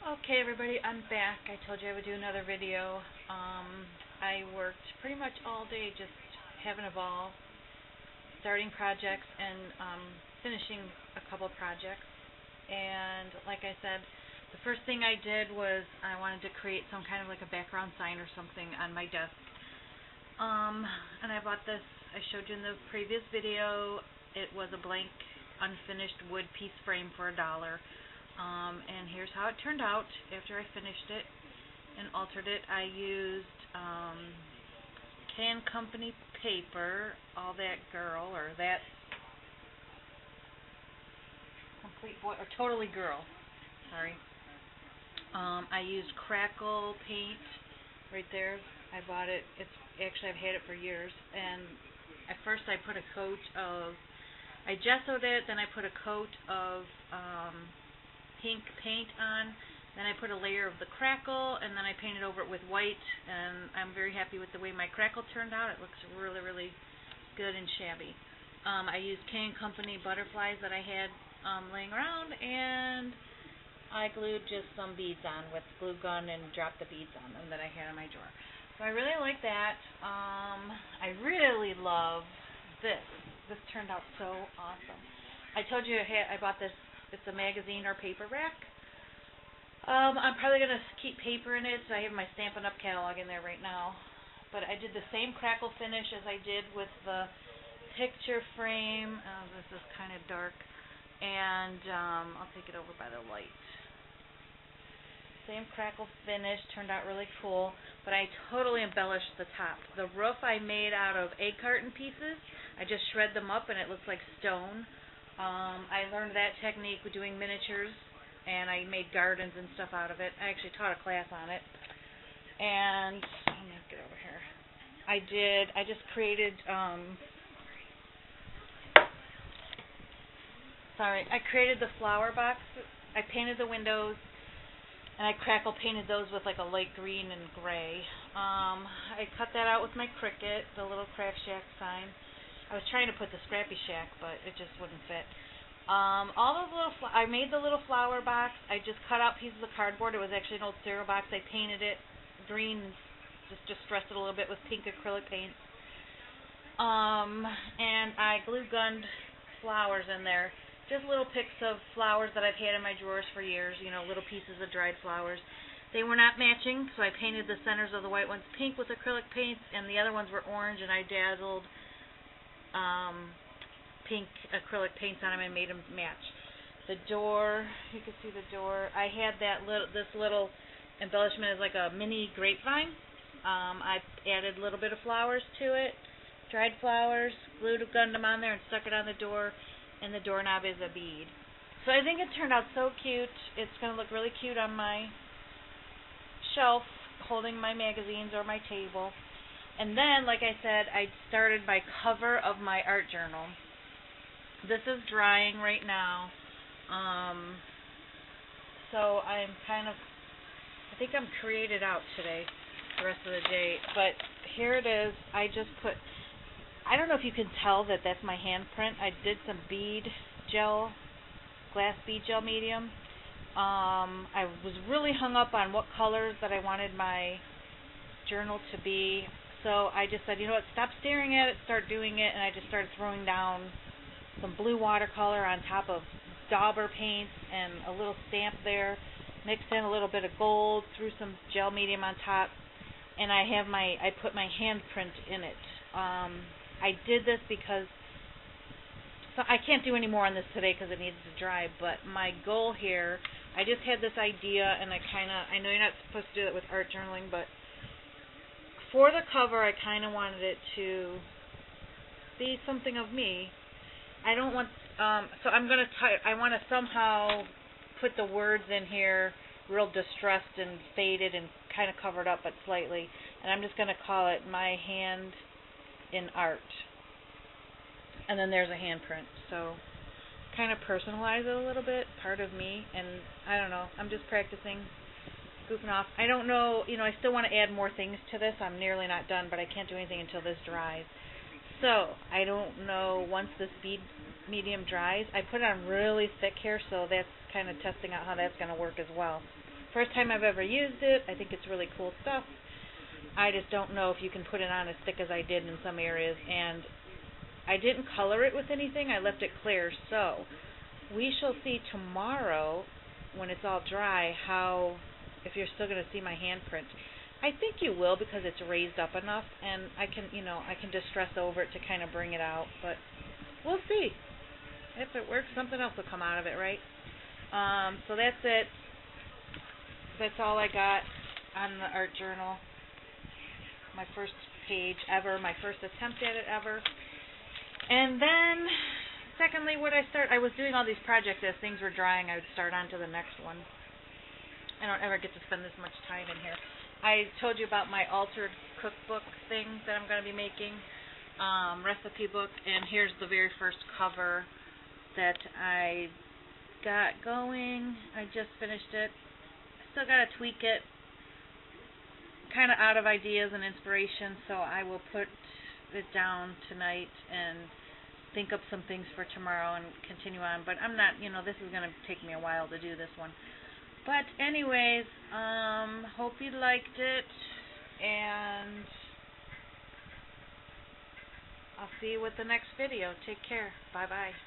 Okay, everybody, I'm back. I told you I would do another video. I worked pretty much all day just having a ball, starting projects and finishing a couple projects. And like I said, the first thing I did was I wanted to create some kind of like a background sign or something on my desk. And I bought this. I showed you in the previous video. It was a blank, unfinished wood piece frame for $1. And here's how it turned out after I finished it and altered it. I used Can Company paper, All That Girl, or That Complete Boy, or Totally Girl, sorry. I used Crackle paint right there. I bought it. Actually, I've had it for years. And at first I put a coat of, I gessoed it, then I put a coat of pink paint on, then I put a layer of the Crackle, and then I painted over it with white, and I'm very happy with the way my Crackle turned out. It looks really, really good and shabby. I used Can Company butterflies that I had laying around, and I glued just some beads on with glue gun and dropped the beads on them that I had in my drawer. So I really like that. I really love this. This turned out so awesome. I told you I bought this. It's a magazine or paper rack. I'm probably going to keep paper in it, so I have my Stampin' Up! Catalog in there right now. But I did the same Crackle finish as I did with the picture frame. This is kind of dark. And I'll take it over by the light. Same Crackle finish, turned out really cool, but I totally embellished the top. The roof I made out of egg carton pieces. I just shred them up and it looks like stone. I learned that technique with doing miniatures, and I made gardens and stuff out of it. I actually taught a class on it. And let me get over here. I just created I created the flower box. I painted the windows, and I Crackle painted those with like a light green and gray. I cut that out with my Cricut, the little Craft Shack sign. I was trying to put the Scrappy Shack, but it just wouldn't fit. All those little I made the little flower box. I just cut out pieces of cardboard. It was actually an old cereal box. I painted it green, just distressed it a little bit with pink acrylic paint. And I glue gunned flowers in there. Just little pics of flowers that I've had in my drawers for years, you know, little pieces of dried flowers. They were not matching, so I painted the centers of the white ones pink with acrylic paints, and the other ones were orange, and I dazzled pink acrylic paints on them and made them match. The door, you can see the door. I had this little embellishment as like a mini grapevine. I added a little bit of flowers to it, dried flowers, gunned them on there, and stuck it on the door. And the doorknob is a bead. So I think it turned out so cute. It's going to look really cute on my shelf, holding my magazines or my table. And then, like I said, I started my cover of my art journal. This is drying right now. So I think I'm created out today, the rest of the day. But here it is. I just put, I don't know if you can tell that that's my handprint. I did some bead gel, glass bead gel medium. I was really hung up on what colors that I wanted my journal to be. So I just said, you know what, stop staring at it, start doing it. And I just started throwing down some blue watercolor on top of dauber paints and a little stamp there. Mixed in a little bit of gold, threw some gel medium on top. And I put my handprint in it. I did this because I can't do any more on this today because it needs to dry, but my goal here, I just had this idea, and I know you're not supposed to do that with art journaling, but for the cover, I kind of wanted it to be something of me. I don't want, so I'm going to, I want to somehow put the words in here real distressed and faded and kind of covered up, but slightly, and I'm just going to call it My Hand in Art. And then there's a handprint. So kind of personalize it a little bit, part of me, and I don't know, I'm just practicing, goofing off. I don't know, I still want to add more things to this. I'm nearly not done, but I can't do anything until this dries. So I don't know, once this bead medium dries, I put it on really thick here, so that's kind of testing out how that's going to work as well. first time I've ever used it. I think it's really cool stuff. I just don't know if you can put it on as thick as I did in some areas, and I didn't color it with anything. I left it clear, so we shall see tomorrow when it's all dry if you're still going to see my handprint. I think you will, because it's raised up enough, and I can distress over it to kind of bring it out, but we'll see. If it works, something else will come out of it, right? So that's it. That's all I got on the art journal. My first page ever, my first attempt at it ever. And then, secondly, I was doing all these projects as things were drying. I would start on to the next one. I don't ever get to spend this much time in here. I told you about my altered cookbook thing that I'm going to be making, recipe book, and here's the very first cover that I got going. I just finished it. Still got to tweak it. Kind of out of ideas and inspiration, so I will put it down tonight and think up some things for tomorrow and continue on. But I'm not, this is going to take me a while to do this one. But anyways, hope you liked it, and I'll see you with the next video. Take care. Bye-bye.